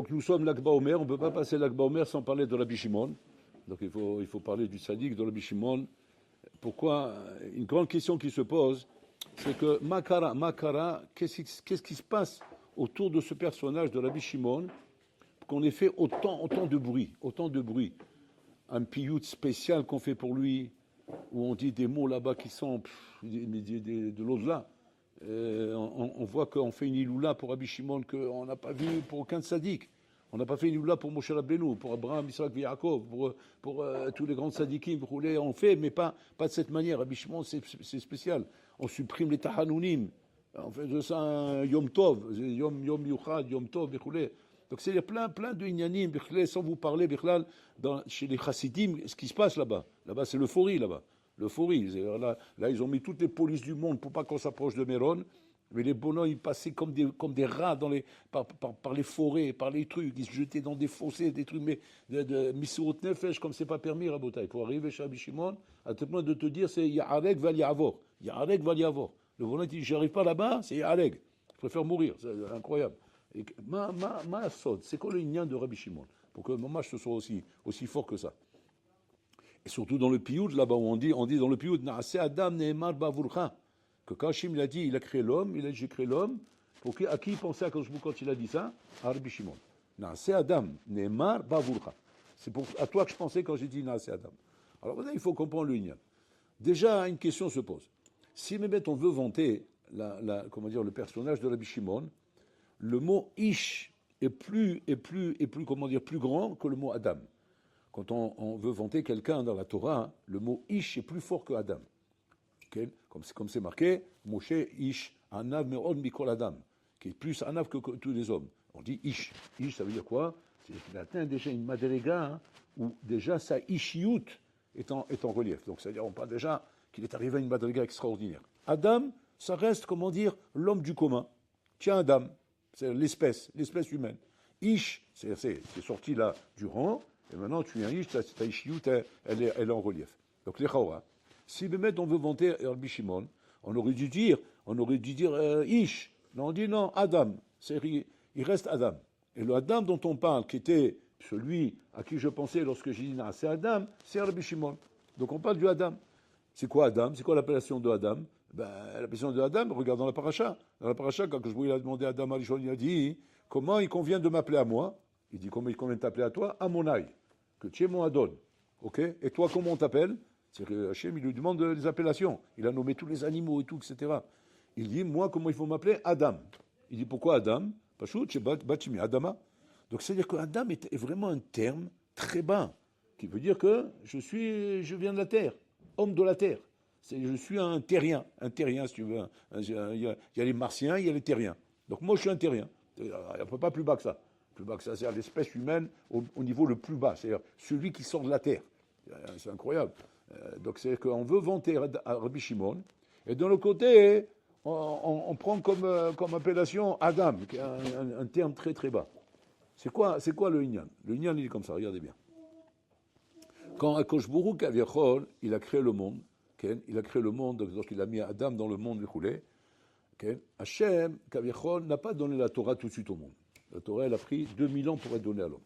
Donc nous sommes l'Akba Omer, on ne peut pas passer l'Akba Omer sans parler de Rabbi Shimon. Donc il faut parler du Sadiq, de Rabbi Shimon. Pourquoi? Une grande question qui se pose, c'est que Makara, qu'est-ce qui se passe autour de ce personnage de Rabbi Shimon, qu'on ait fait autant de bruit. Un piyut spécial qu'on fait pour lui, où on dit des mots là-bas qui sont de l'au-delà. On voit qu'on fait une iloula pour Rabbi Shimon qu'on n'a pas vu pour aucun sadique. On n'a pas fait une iloula pour Moshe Rabbeinu, pour Abraham, Isaac et Yaakov, pour tous les grands sadikim. On fait, mais pas de cette manière. Rabbi Shimon, c'est spécial. On supprime les tahanounim. On fait de ça un Yom Tov, Yom Yuchad, Yom Tov, bichoulé. Donc c'est plein de inyanim, sans vous parler, chez les chassidim, ce qui se passe là-bas. Là-bas, c'est l'euphorie, là-bas. L'euphorie. Là, ils ont mis toutes les polices du monde pour pas qu'on s'approche de Méron. Mais les bonhommes, ils passaient comme des rats par les forêts, par les trucs. Ils se jetaient dans des fossés, des trucs, mais de Misurot Nefesh, comme c'est pas permis, Rabotai. Pour arriver chez Rabbi Shimon, à tel point de te dire, c'est Ya'areg val Ya'avor. Ya'areg val Ya'avor. Le volant dit, j'arrive pas là-bas, c'est Ya'areg. Je préfère mourir. C'est incroyable. Et ma sod, c'est quoi le ignan de Rabbi Shimon? Pour que mon match soit aussi fort que ça. Et surtout dans le piyut, là-bas où on dit dans le piyut, Na'ase Adam Ne'emar Bavurcha. Que quand Hachim il a dit, il a créé l'homme, il a dit j'ai créé l'homme, à qui il pensait à quand il a dit ça? À Rabbi Shimon. Na'ase Adam Ne'emar Bavurcha. C'est à toi que je pensais quand j'ai dit Na'ase Adam. Alors maintenant, il faut comprendre le ignan. Déjà, une question se pose. Si on veut vanter le personnage de Rabbi Shimon, le mot Ish est plus grand que le mot Adam. Quand on veut vanter quelqu'un dans la Torah, le mot Ish est plus fort que Adam. Okay? Comme c'est marqué, Moshe Ish, Anav Me'od Mikol Adam, qui est plus Anav que tous les hommes. On dit Ish. Ish, ça veut dire quoi? C'est qu'il atteint déjà une madrega, où déjà sa Ishiyut est en relief. Donc, c'est-à-dire, on parle déjà qu'il est arrivé à une madrega extraordinaire. Adam, ça reste, l'homme du commun. Tiens, Adam. C'est l'espèce humaine. Ish, c'est sorti là du rang, et maintenant tu es un Ish, ta Ishiyut, elle est en relief. Donc les Chawa. Si on veut vanter Rabbi Shimon, on aurait dû dire Ish. Non, on dit non, Adam. Il reste Adam. Et le Adam dont on parle, qui était celui à qui je pensais lorsque j'ai dit non, c'est Adam, c'est Rabbi Shimon. Donc on parle du Adam. C'est quoi Adam? C'est quoi l'appellation de Adam? L'appellation de Adam, regarde dans la paracha. Dans la paracha, quand il a demandé à Adam Arishon, il a dit comment il convient de m'appeler à moi? Il dit comment il convient de t'appeler à toi? À mon aïe. Que tu es mon Adon. Ok? Et toi, comment on t'appelle? C'est que Hachem, il lui demande les appellations. Il a nommé tous les animaux et tout, etc. Il dit moi, comment il faut m'appeler? Adam. Il dit pourquoi Adam? Pachut, c'est Batimi, Adama. Donc c'est-à-dire que Adam est vraiment un terme très bas, qui veut dire que je viens de la terre, homme de la terre. Je suis un terrien, si tu veux. Il y a les martiens, il y a les terriens. Donc moi, je suis un terrien. Il n'y a pas plus bas que ça. Plus bas que ça, c'est l'espèce humaine au niveau le plus bas, c'est-à-dire celui qui sort de la terre. C'est incroyable. Donc c'est qu'on veut vanter Rabbi Shimon, et de l'autre côté, on prend comme appellation Adam, qui est un terme très très bas. C'est quoi le Inyan? Le Inyan, il est comme ça, regardez bien. Quand Akadosh Baruch Hu, il a créé le monde, il a créé le monde, donc il a mis Adam dans le monde, Hachem, Kaviachol, n'a pas donné la Torah tout de suite au monde. La Torah, elle a pris 2000 ans pour être donnée à l'homme.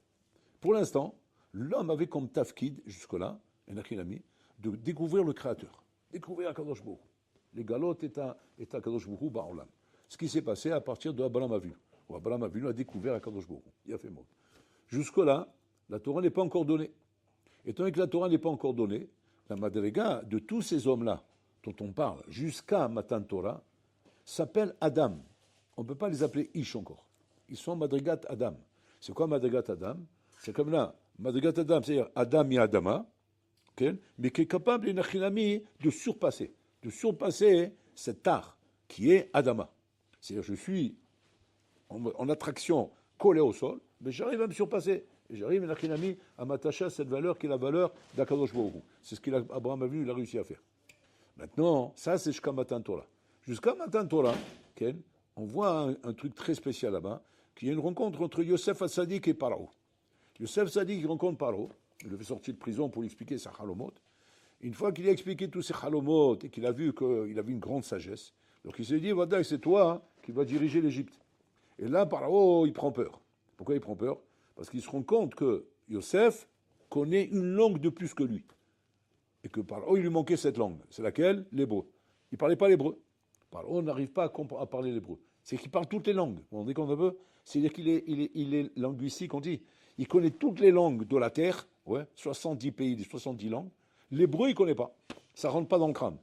Pour l'instant, l'homme avait comme tafkid, jusque-là, de découvrir le Créateur, découvrir Akadosh Baruch Hu. Les galotes est à Akadosh Baruch Hu ba'olam. Ce qui s'est passé à partir de Abraham Avinu. Abraham Avinu a découvert Akadosh Baruch Hu. Il a fait mot. Jusque-là, la Torah n'est pas encore donnée. Étant donné que la Torah n'est pas encore donnée, la madrega de tous ces hommes-là dont on parle jusqu'à Matan Torah s'appelle Adam. On ne peut pas les appeler Ish encore. Ils sont madrigat Adam. C'est quoi madrigat Adam? C'est comme là, madrigat Adam, c'est-à-dire Adam et Adama, mais qui est capable, de surpasser cet art qui est Adama. C'est-à-dire je suis en attraction collé au sol, mais j'arrive à me surpasser. Et j'arrive, à m'attacher à cette valeur qui est la valeur d'Akadosh Baruch Hu. C'est ce qu'Abraham a vu, il a réussi à faire. Maintenant, ça c'est jusqu'à Matan Torah. Jusqu'à Matan Torah, on voit un truc très spécial là-bas, qui est une rencontre entre Yosef Hatzadik et Paro. Yosef Hatzadik rencontre Paro, il le fait sortir de prison pour lui expliquer sa halomot. Une fois qu'il a expliqué tous ses halomot et qu'il a vu qu'il avait une grande sagesse, donc il s'est dit, voilà, c'est toi qui vas diriger l'Égypte. Et là, Paro, il prend peur. Pourquoi il prend peur? Parce qu'ils se rendent compte que Yosef connaît une langue de plus que lui. Et que Paro, il lui manquait cette langue. C'est laquelle? L'hébreu. Il ne parlait pas l'hébreu. Paro n'arrive pas à parler l'hébreu. C'est qu'il parle toutes les langues. Vous vous rendez compte un peu? C'est-à-dire qu'il est linguistique, on dit. Il connaît toutes les langues de la terre, 70 pays, 70 langues. L'hébreu, il ne connaît pas. Ça ne rentre pas dans le crâne.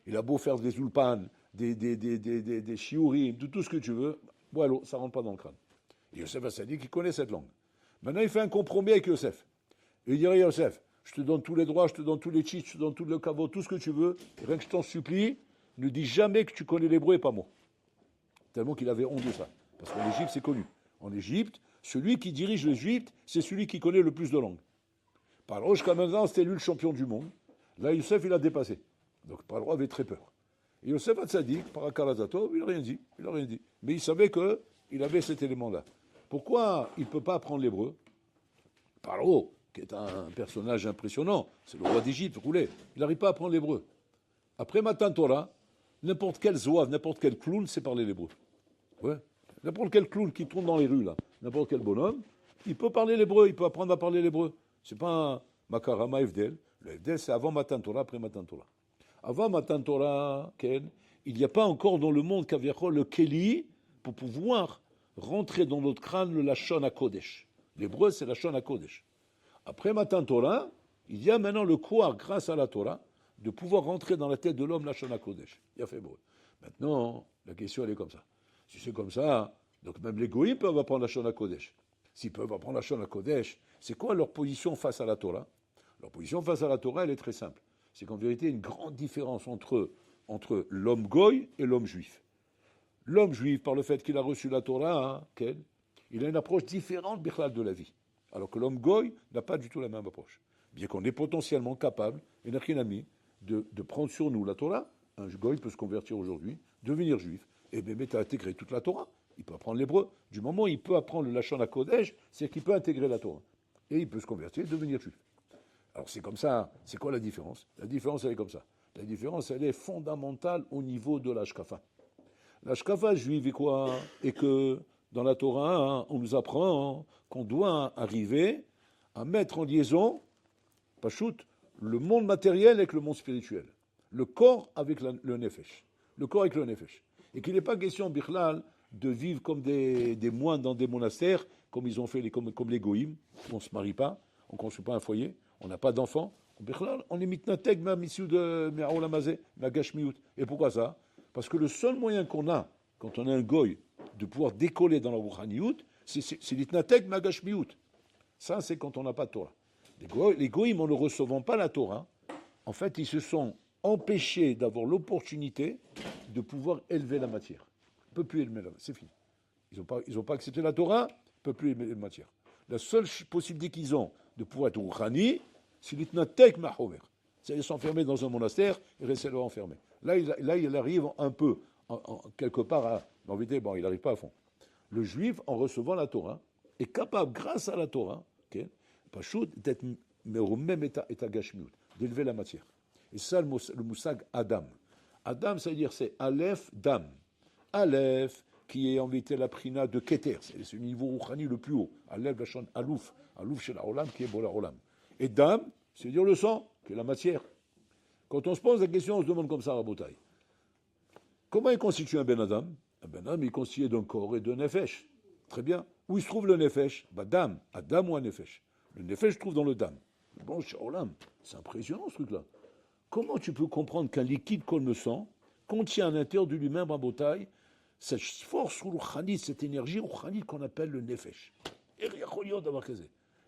Il a beau faire des ulpan, des shiurim, tout ce que tu veux. Voilà, ça ne rentre pas dans le crâne. Et Yosef Hatzadik, il connaît cette langue. Maintenant, il fait un compromis avec Yosef. Et il dirait, Yosef, je te donne tous les droits, je te donne tous les cheats, je te donne tout le caveau, tout ce que tu veux. Et rien que je t'en supplie, ne dis jamais que tu connais l'hébreu et pas moi. Tellement qu'il avait honte de ça. Parce qu'en Égypte, c'est connu. En Égypte, celui qui dirige l'Égypte, c'est celui qui connaît le plus de langues. Paro, jusqu'à maintenant, c'était lui le champion du monde. Là, Yosef, il a dépassé. Donc, Paro avait très peur. Et Yosef Hatzadik, par Akarazato, il n'a rien dit. Il n'a rien dit. Mais il savait qu'il avait cet élément-là. Pourquoi il ne peut pas apprendre l'hébreu? Paro, qui est un personnage impressionnant, c'est le roi d'Égypte, roulé. Il n'arrive pas à apprendre l'hébreu. Après Matan Torah, n'importe quel zouave, n'importe quel clown sait parler l'hébreu. Ouais. N'importe quel clown qui tourne dans les rues, là, n'importe quel bonhomme, il peut parler l'hébreu, il peut apprendre à parler l'hébreu. C'est pas un Makarama Evdel. Le Evdel, c'est avant Matan Torah, après Matan Torah. Avant Matan Torah, Ken, il n'y a pas encore dans le monde Kaviachol le Keli pour pouvoir rentrer dans notre crâne le Lachon HaKodesh. L'hébreu, c'est Lachon HaKodesh. Après Matan Torah, il y a maintenant le quoi, grâce à la Torah, de pouvoir rentrer dans la tête de l'homme Lachon HaKodesh. Il a fait beau. Maintenant, la question, elle est comme ça. Si c'est comme ça, donc même les goïms peuvent apprendre Lachon HaKodesh. S'ils peuvent apprendre Lachon HaKodesh, c'est quoi leur position face à la Torah? Leur position face à la Torah, elle est très simple. C'est qu'en vérité, il y a une grande différence entre l'homme goï et l'homme juif. L'homme juif, par le fait qu'il a reçu la Torah, il a une approche différente de la vie. Alors que l'homme goï n'a pas du tout la même approche. Bien qu'on est potentiellement capable, et n'a rien ami, de prendre sur nous la Torah, un goï peut se convertir aujourd'hui, devenir juif, et bien à intégrer toute la Torah. Il peut apprendre l'hébreu. Du moment où il peut apprendre le Lachon HaKodesh, c'est qu'il peut intégrer la Torah. Et il peut se convertir et devenir juif. Alors c'est comme ça. C'est quoi la différence? La différence, elle est comme ça. La différence, elle est fondamentale au niveau de l'Ashkafa. L'Ashkafa juive est quoi? Et que dans la Torah, on nous apprend qu'on doit arriver à mettre en liaison, pachout, le monde matériel avec le monde spirituel. Le corps avec le nefesh. Le corps avec le nefesh. Et qu'il n'est pas question, Bichlal, de vivre comme des moines dans des monastères, comme ils ont fait comme les goïms. On ne se marie pas, on ne construit pas un foyer, on n'a pas d'enfants. Bichlal, on est mitnateg, même issu de Me'aolamazé, Magashmiut. Et pourquoi ça? Parce que le seul moyen qu'on a, quand on est un goï, de pouvoir décoller dans la Rouhaniout, c'est l'itnateg Magashmiut. Ça, c'est quand on n'a pas de Torah. Les goïms, en ne recevant pas la Torah, en fait, ils se sont empêchés d'avoir l'opportunité de pouvoir élever la matière. Ils ne peuvent plus élever la matière, c'est fini. Ils n'ont pas accepté la Torah, ils ne peuvent plus élever la matière. La seule possibilité qu'ils ont de pouvoir être Rouhani, c'est l'itnatek mahover. C'est s'enfermer dans un monastère et rester là enfermé. Là, il arrive un peu, quelque part, à... En vérité, bon, il n'arrive pas à fond. Le juif, en recevant la Torah, est capable, grâce à la Torah, Pachout, d'être au même état gashmiut, d'élever la matière. Et ça, le moussag Adam. Adam, ça veut dire c'est Aleph, Dam. Aleph, qui est en vérité la prina de Keter, c'est le niveau rouchani le plus haut. Aleph, la chante Alouf. Alouf chez la Olam, qui est Bola Olam. Et Dam, c'est dire le sang, qui est la matière. Quand on se pose la question, on se demande comme ça, Rabotai. Comment est constitué un Ben Adam? Un Ben Adam, il est constitué d'un corps et d'un nefesh. Très bien. Où il se trouve le nefesh? Dam. Adam ou un nefesh? Le nefesh se trouve dans le dam. Bon, chez Olam, c'est impressionnant ce truc-là. Comment tu peux comprendre qu'un liquide comme le sang contient à l'intérieur de lui-même, Rabotai, cette force rouchanite, cette énergie rouchanite qu'on appelle le nefesh?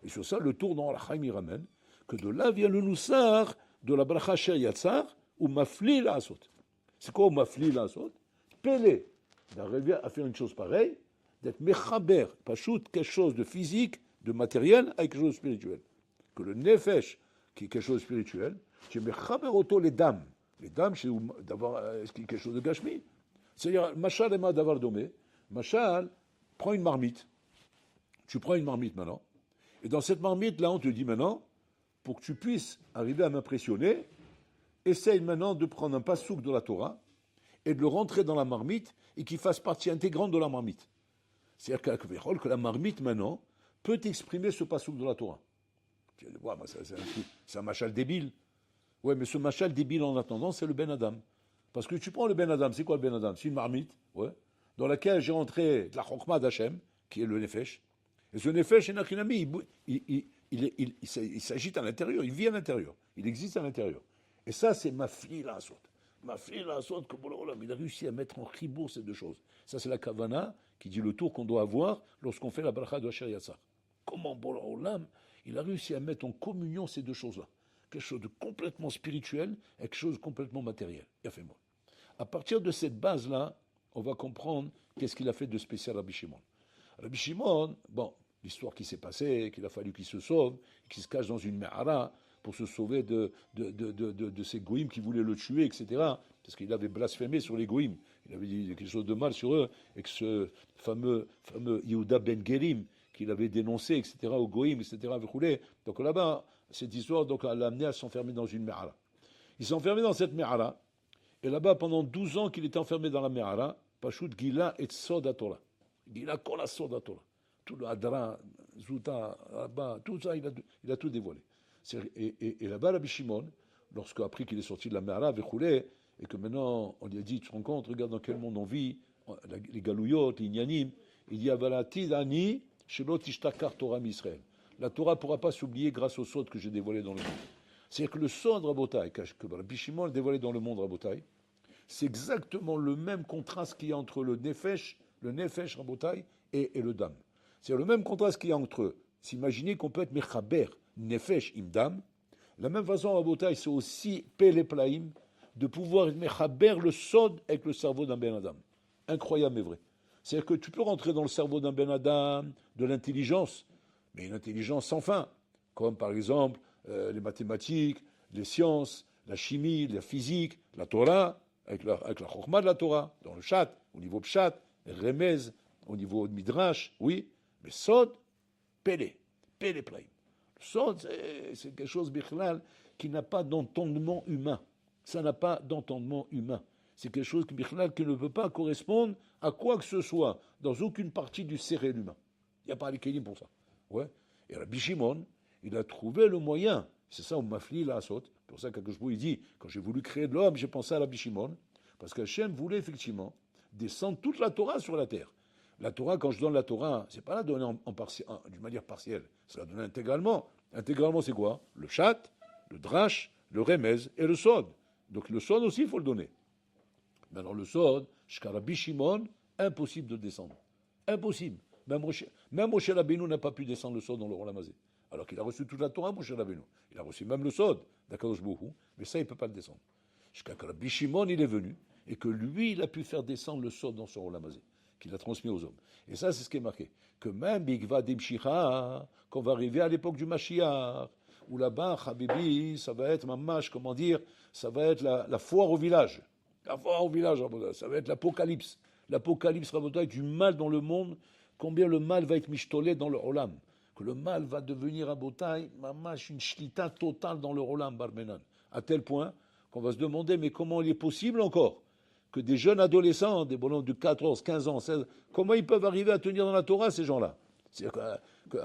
Et sur ça, le tour dans Al-Chaim, il ramène que de là vient le noussar de la bracha Sher Yatzar ou mafli la asot. C'est quoi mafli la asot? Pélé, d'arriver à faire une chose pareille, d'être mechaber, pachout, quelque chose de physique, de matériel, avec quelque chose de spirituel. Que le nefesh, qui est quelque chose de spirituel, tu mechaber auto les dames. Les dames, c'est d'avoir quelque chose de gashmi. C'est-à-dire, machal ema davar domé, machal, prends une marmite. Tu prends une marmite maintenant. Et dans cette marmite, là, on te dit maintenant, pour que tu puisses arriver à m'impressionner, essaye maintenant de prendre un passouk de la Torah et de le rentrer dans la marmite et qu'il fasse partie intégrante de la marmite. C'est-à-dire que la marmite, maintenant, peut exprimer ce passouk de la Torah. Tu vas dire, ouais, c'est un machal débile. Ouais, mais ce machal débile en attendant, c'est le Ben Adam. Parce que tu prends le Ben Adam, c'est quoi le Ben Adam? C'est une marmite, ouais, dans laquelle j'ai entré de la Chokma d'Hachem, qui est le Nefesh. Et ce Nefesh, il s'agite à l'intérieur, il vit à l'intérieur, il existe à l'intérieur. Et ça, c'est ma fille la sorte. Ma fille la sorte que il a réussi à mettre en chibour ces deux choses. Ça, c'est la Kavana qui dit le tour qu'on doit avoir lorsqu'on fait la bracha de Asher Yatzar. Comment Olam, il a réussi à mettre en communion ces deux choses-là. Quelque chose de complètement spirituel et quelque chose de complètement matériel. Il a fait moi. À partir de cette base-là, on va comprendre qu'est-ce qu'il a fait de spécial Rabbi Shimon. Rabbi Shimon, bon, l'histoire qui s'est passée, qu'il a fallu qu'il se sauve, qu'il se cache dans une me'ara pour se sauver de ces goïms qui voulaient le tuer, etc. Parce qu'il avait blasphémé sur les goïms. Il avait dit quelque chose de mal sur eux, et que ce fameux Yehuda ben Gerim, qu'il avait dénoncé, etc., aux goïms, etc., donc là-bas, cette histoire donc, l'a amené à s'enfermer dans une me'ara. Il s'est enfermé dans cette me'ara, et là-bas, pendant 12 ans qu'il était enfermé dans la me'ara, Pashut Gila et Sod Torah. Gila Kola Sod Torah. Tout le Hadra, Zouta, Abba, tout ça, il a tout dévoilé. Et là-bas, Rabbi Shimon, lorsque appris qu'il est sorti de la Me'ara, et que maintenant on lui a dit, tu te rends compte, regarde dans quel monde on vit, les Galouyot, les Inyanim, il dit, Avalatid Ani, Shelo Tishtakar Torah Misraël. La Torah ne pourra pas s'oublier grâce au sod que j'ai dévoilé dans le monde. C'est-à-dire que le sod Rabotai, que Rabbi Shimon a dévoilé dans le monde Rabotai, c'est exactement le même contraste qu'il y a entre le Nefesh Rabotai et le Dam. C'est le même contraste qu'il y a entre eux. S'imaginer qu'on peut être Mechaber, Nefesh, Imdam. De la même façon, Rabotai, c'est aussi Peleplaim, de pouvoir être Mechaber le Sod avec le cerveau d'un Ben Adam. Incroyable mais vrai. C'est-à-dire que tu peux rentrer dans le cerveau d'un Ben Adam, de l'intelligence, mais une intelligence sans fin. Comme par exemple les mathématiques, les sciences, la chimie, la physique, la Torah, avec la Chokhmah de la Torah, dans le Chat, au niveau Pshat, Remez, au niveau de Midrash, oui. Mais Sod, Pele Plaim. Le Sod, c'est quelque chose, Bichlal, qui n'a pas d'entendement humain. Ça n'a pas d'entendement humain. C'est quelque chose Bichlal, qui ne peut pas correspondre à quoi que ce soit, dans aucune partie du cérébral humain. Il n'y a pas les kélim pour ça. Ouais. Et Rabbi Shimon, il a trouvé le moyen. C'est ça, on m'a fli la saute. Pour ça qu'Akadosh il dit, quand j'ai voulu créer de l'homme, j'ai pensé à Rabbi Shimon, parce qu'Hachem voulait effectivement descendre toute la Torah sur la terre. La Torah, quand je donne la Torah, c'est pas la donner d'une manière partielle, c'est la donner intégralement. Intégralement, c'est quoi? Le chat, le drash, le remez et le sod. Donc le sod aussi, il faut le donner. Mais alors le sod, jusqu'à Rabbi Shimon, impossible de le descendre. Impossible. Même Moshe Rabbeinu n'a pas pu descendre le sod dans le Olam Hazé. Alors qu'il a reçu toute la Torah, Moshe Rabbeinu. Il a reçu même le sod d'Akadosh Baruch Hu, mais ça, il ne peut pas le descendre. Jusqu'à que Rabbi Shimon, il est venu, et que lui, il a pu faire descendre le sod dans son Olam Hazé, qu'il a transmis aux hommes. Et ça, c'est ce qui est marqué. Que même Bigva Dimshicha, qu'on va arriver à l'époque du Mashiach, où là-bas, Habibi, ça va être mamash, comment dire, ça va être la foire au village. La foire au village, ça va être l'apocalypse. L'apocalypse, Rabotai, du mal dans le monde, combien le mal va être mishtolé dans le Olam. Que le mal va devenir, Rabotai, mamash, une shlita totale dans le Olam, Barmenan. À tel point qu'on va se demander, mais comment il est possible encore que des jeunes adolescents, des bonhommes de 14, 15 ans, 16, comment ils peuvent arriver à tenir dans la Torah, ces gens-là? C'est-à-dire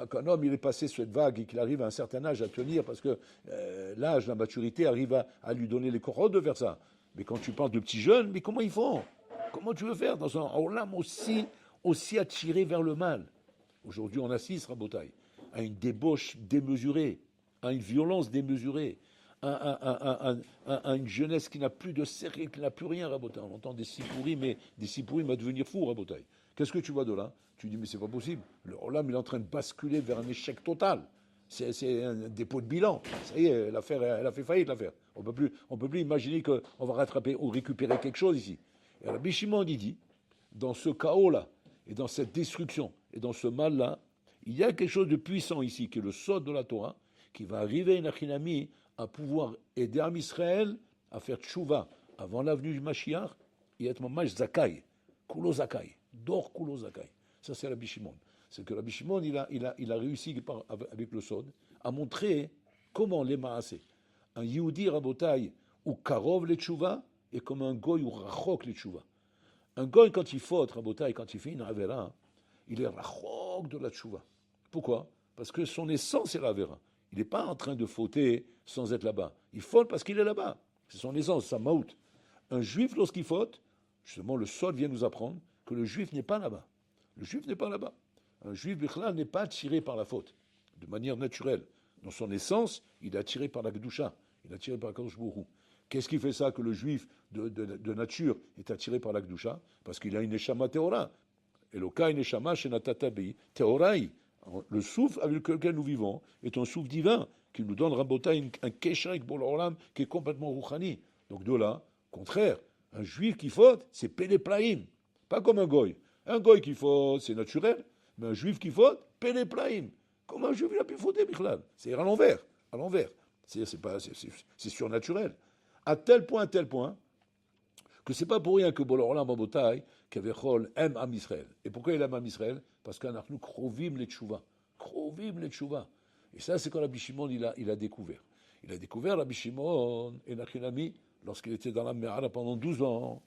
qu'un homme, il est passé cette vague et qu'il arrive à un certain âge à tenir parce que l'âge, la maturité arrive à lui donner les corrodes de faire ça. Mais quand tu parles de petits jeunes, mais comment ils font? Comment tu veux faire dans un olam aussi attiré vers le mal? Aujourd'hui, on assiste, Rabotai, à une débauche démesurée, à une violence démesurée, à une jeunesse qui n'a plus de sérieux, qui n'a plus rien, Rabotai. On entend des sipouris, mais des sipouris à devenir fou, Rabotai. Qu'est-ce que tu vois de là? Tu dis, mais c'est pas possible. Le Olam, il est en train de basculer vers un échec total. C'est un dépôt de bilan. Ça y est, l'affaire, elle a fait faillite, l'affaire. On peut plus imaginer qu'on va rattraper ou récupérer quelque chose ici. Et Rabbi Shimon, il dit, dans ce chaos-là, et dans cette destruction, et dans ce mal-là, il y a quelque chose de puissant ici, qui est le sod de la Torah, qui va arriver, Nachinami, à pouvoir aider Am Israël à faire tchouva avant l'avenue du Mashiach, et être mamash zakai, kulo zakai, dor kulo zakai. Ça, c'est Rabbi Shimon. C'est que Rabbi Shimon, il a réussi avec le sod à montrer comment les maasé. Un Yehudi Rabotai ou karov le tchouva, et comme un goy ou rachok le tchouva. Un goy, quand il faute, Rabotai, quand il fait une avera, il est rachok de la tchouva. Pourquoi? Parce que son essence est la Avera. Il n'est pas en train de fauter sans être là-bas. Il faute parce qu'il est là-bas. C'est son essence, sa maout. Un juif, lorsqu'il faute, justement, le sol vient nous apprendre que le juif n'est pas là-bas. Le juif n'est pas là-bas. Un juif, Bichlal, n'est pas attiré par la faute, de manière naturelle. Dans son essence, il est attiré par la Kedusha. Il est attiré par la Kadosh Baruch Hu. Qu'est-ce qui fait ça que le juif de nature est attiré par la Kedusha? Parce qu'il a une Neshama Teora. Eloka Neshama Shenatata Bei Teorai. Le souffle avec lequel nous vivons est un souffle divin qui nous donne Rabota un Kesha avec Bololam qui est complètement rouchani. Donc de là, contraire, un juif qui faute, c'est Pele Plaim. Pas comme un goy. Un goy qui faute, c'est naturel. Mais un juif qui faute, Pele Plaim. Comment un juif il a pu fauter, Bichlal? C'est à l'envers. À l'envers. C'est surnaturel. À tel point, que c'est pas pour rien que Bololam Rabotai, Kavechol, aime Am Israël. Et pourquoi il aime Am Israël? Parce qu'Anachnu Krovim le Tshuva. Krovim le Tshuva. Et ça, c'est quand Rabbi Shimon, il a découvert. Il a découvert Rabbi Shimon et Nachinami lorsqu'il était dans la Me'ara pendant 12 ans.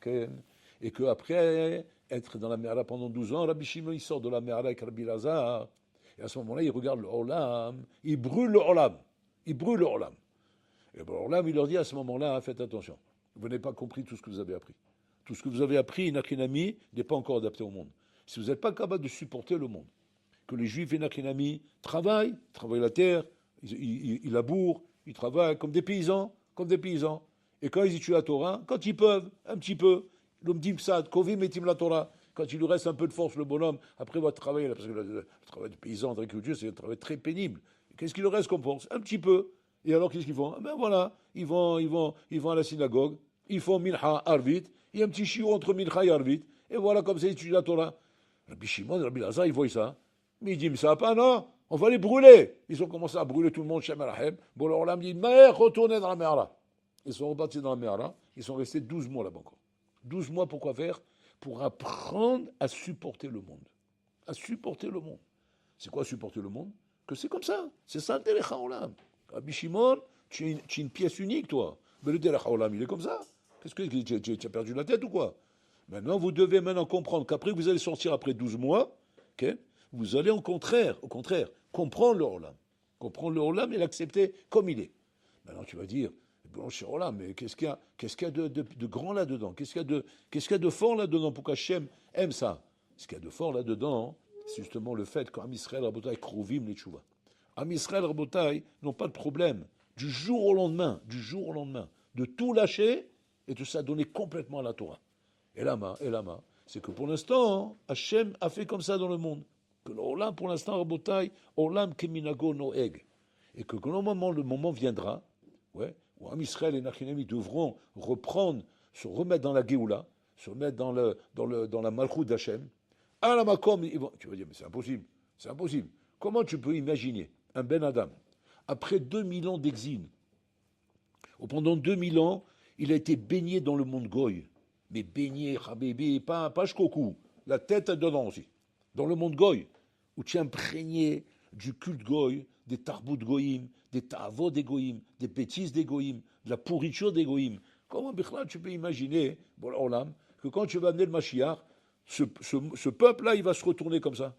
Et qu'après être dans la Me'ara pendant 12 ans, Rabbi Shimon, il sort de la Me'ara avec Rabbi Lazar. Et à ce moment-là, il regarde le Olam. Il brûle le Olam. Il brûle le Olam. Et le Olam, il leur dit à ce moment-là, faites attention. Vous n'avez pas compris tout ce que vous avez appris. Tout ce que vous avez appris, Nachinami, n'est pas encore adapté au monde. Si vous n'êtes pas capable de supporter le monde, que les Juifs et Nachinami travaillent la terre, ils labourent, ils travaillent comme des paysans. Et quand ils étudient la Torah, quand ils peuvent, un petit peu, l'omdim sad, kovim etim la Torah, quand il lui reste un peu de force, le bonhomme, après il va travailler, parce que le travail de paysan, d'agriculture, c'est un travail très pénible. Qu'est-ce qu'il lui reste comme force? Un petit peu. Et alors, qu'est-ce qu'ils font? Ben voilà, ils vont à la synagogue, ils font Mincha Arvit, il y a un petit chiot entre Mincha et Arvit, et voilà comme ça, ils étudient la Torah. Rabbi Shimon, Rabbi Lazar, ils voient ça. Mais ils disent, mais ça va pas, non? On va les brûler. Ils ont commencé à brûler tout le monde chez Melahem. Bon, alors là, dit, mais retournez dans la Me'ara. Ils sont repartis dans la Me'ara. Ils sont restés 12 mois là-bas encore. 12 mois, pour quoi faire? Pour apprendre à supporter le monde. À supporter le monde. C'est quoi supporter le monde? Que c'est comme ça. C'est ça le Derech HaOlam. Rabbi Shimon, tu es une pièce unique, toi. Mais le Derech HaOlam, il est comme ça. Qu'est-ce que tu as perdu la tête ou quoi? Maintenant, vous devez comprendre qu'après, vous allez sortir après 12 mois, okay, vous allez au contraire, comprendre le Olam. Comprendre le Olam et l'accepter comme il est. Maintenant, tu vas dire, bon, cher Olam, mais qu'est-ce qu'il y a de grand là-dedans? Qu'est-ce qu'il y a de fort là-dedans pour qu'Hachem aime ça? Ce qu'il y a de fort là-dedans, c'est justement le fait qu'Am Israël, Rabotai, Krovim, les Tchouva. Am Israël, Rabotai, n'ont pas de problème. Du jour au lendemain, de tout lâcher et de s'adonner complètement à la Torah. Et lama, c'est que pour l'instant, Hachem a fait comme ça dans le monde. Que l'Olam, pour l'instant, Rabotai, Olam keminago noeg. Et que le moment viendra, ouais, où Am Israël et Nachinami devront se remettre dans la Géoula, se remettre dans la Malchut d'Hachem. À la Makom, tu vas dire, mais c'est impossible. Comment tu peux imaginer un Ben Adam, après 2000 ans d'exil, ou pendant 2000 ans, il a été baigné dans le monde Goy. Mais baigné, Habébé, pas Shkoku, la tête dedans aussi. Dans le monde Goy, où tu es imprégné du culte Goy, des tarbouts de Goyim, des ta'avot des Goyim, des bêtises des Goyim, de la pourriture des Goyim. Comment, Bichlal, tu peux imaginer, bon, Olam, que quand tu vas amener le Mashiach, ce peuple-là, il va se retourner comme ça?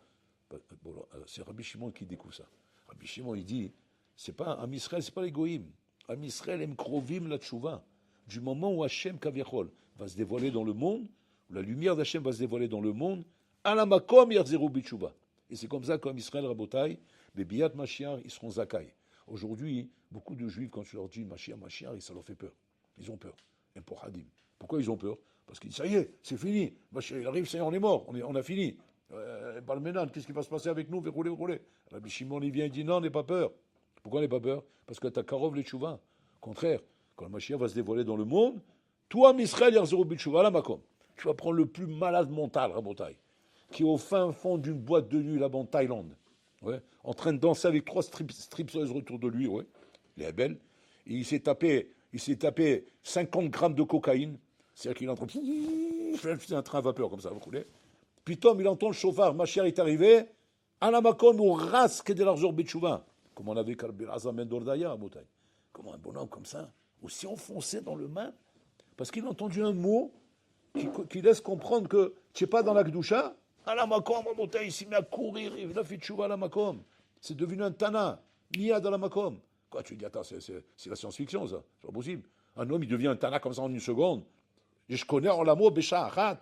Bon, c'est Rabbi Shimon qui découvre ça. Rabbi Shimon, il dit, c'est pas Am Israël, c'est pas les Goyim. Am Israël aime Krovim la Tchouva. Du moment où Hachem Kaviachol va se dévoiler dans le monde, où la lumière d'Hachem va se dévoiler dans le monde, à la Makom Yerzeru B'Tchouva. Et c'est comme ça qu'Am Israël Rabotai, les Biyat Mashiach, ils seront Zakai. Aujourd'hui, beaucoup de Juifs, quand tu leur dis Mashiach, ça leur fait peur. Ils ont peur. Et pour Hadim. Pourquoi ils ont peur? Parce qu'ils disent, ça y est, c'est fini. Mashiach, il arrive, ça y est, on est mort, on a fini. Balmenan, qu'est-ce qui va se passer avec nous? Rouler. Rabbi Shimon, il vient, il dit, non, n'aie pas peur. Pourquoi n'aie pas peur? Parce que tu as Karov les Tchouva. Au contraire, quand le Mashiach va se dévoiler dans le monde, toi, Misraël, Yerzeru B'Tchouva, la Makom, tu vas prendre le plus malade mental, Rabotai, qui est au fin fond d'une boîte de nuit là-bas en Thaïlande, ouais, en train de danser avec 3 stripseuses autour de lui, ouais, il est belle, et il s'est tapé 50 grammes de cocaïne, c'est-à-dire qu'il est en train de faire un train à vapeur comme ça, vous voyez. Puis Tom, il entend le chauffard, Mashiach est arrivé, à la Makom, ou rasque de l'argent B'Tchouva, comme on avait Karbi Azamen d'Ordaya, Rabotai. Comment un bonhomme comme ça, aussi enfoncé dans le mal, parce qu'il a entendu un mot qui laisse comprendre que tu n'es pas dans la Kedusha, à la Makom, il s'est mis à courir, il a fait tchouva à la Makom. c'est devenu un Tana, Mia dans la Makom. Quoi, tu dis, attends, c'est la science-fiction, ça, c'est pas possible. Un homme, il devient un Tana comme ça en une seconde. Et je connais Orlamo Bécha Achat.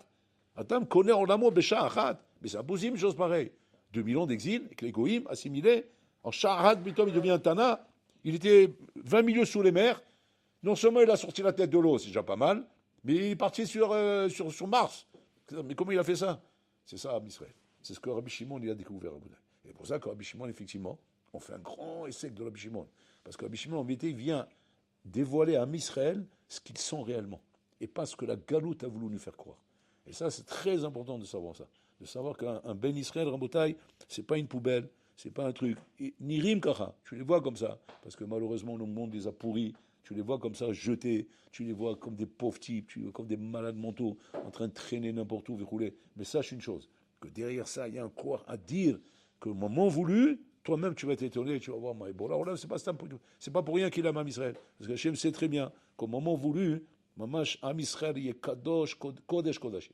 Attends, connais Orlamo Bécha Achat. Mais c'est impossible, une chose pareille. 2000 ans d'exil, avec les Goïm, assimilés. En Shahat, il devient un Tana. Il était 20 milieux sous les mers. Non seulement il a sorti la tête de l'eau, c'est déjà pas mal, mais il est parti sur Mars. Mais comment il a fait ça? C'est ça, Israël. C'est ce que Rabbi Shimon il a découvert. Et c'est pour ça que Rabbi Shimon, effectivement, on fait un grand essai de Rabbi Shimon. Parce que Rabbi Shimon, en vérité, vient dévoiler à Israël ce qu'ils sont réellement. Et pas ce que la galoute a voulu nous faire croire. Et ça, c'est très important de savoir ça. De savoir qu'un Ben Israël, Rabotai, c'est pas une poubelle, c'est pas un truc. Ni Rim Kacha, tu les vois comme ça. Parce que malheureusement, le monde les a pourris. Tu les vois comme ça jetés, tu les vois comme des pauvres types, tu les vois comme des malades mentaux en train de traîner n'importe où, rouler. Mais sache une chose, que derrière ça, il y a un corps à dire qu'au moment voulu, toi-même tu vas t'étonner et tu vas voir Maïbola. Alors là, c'est pas pour rien qu'il a Mam Israël. Parce que Hachem sait très bien qu'au moment voulu, Mamash Am Israël y est Kadosh, Kodesh, Kodesh.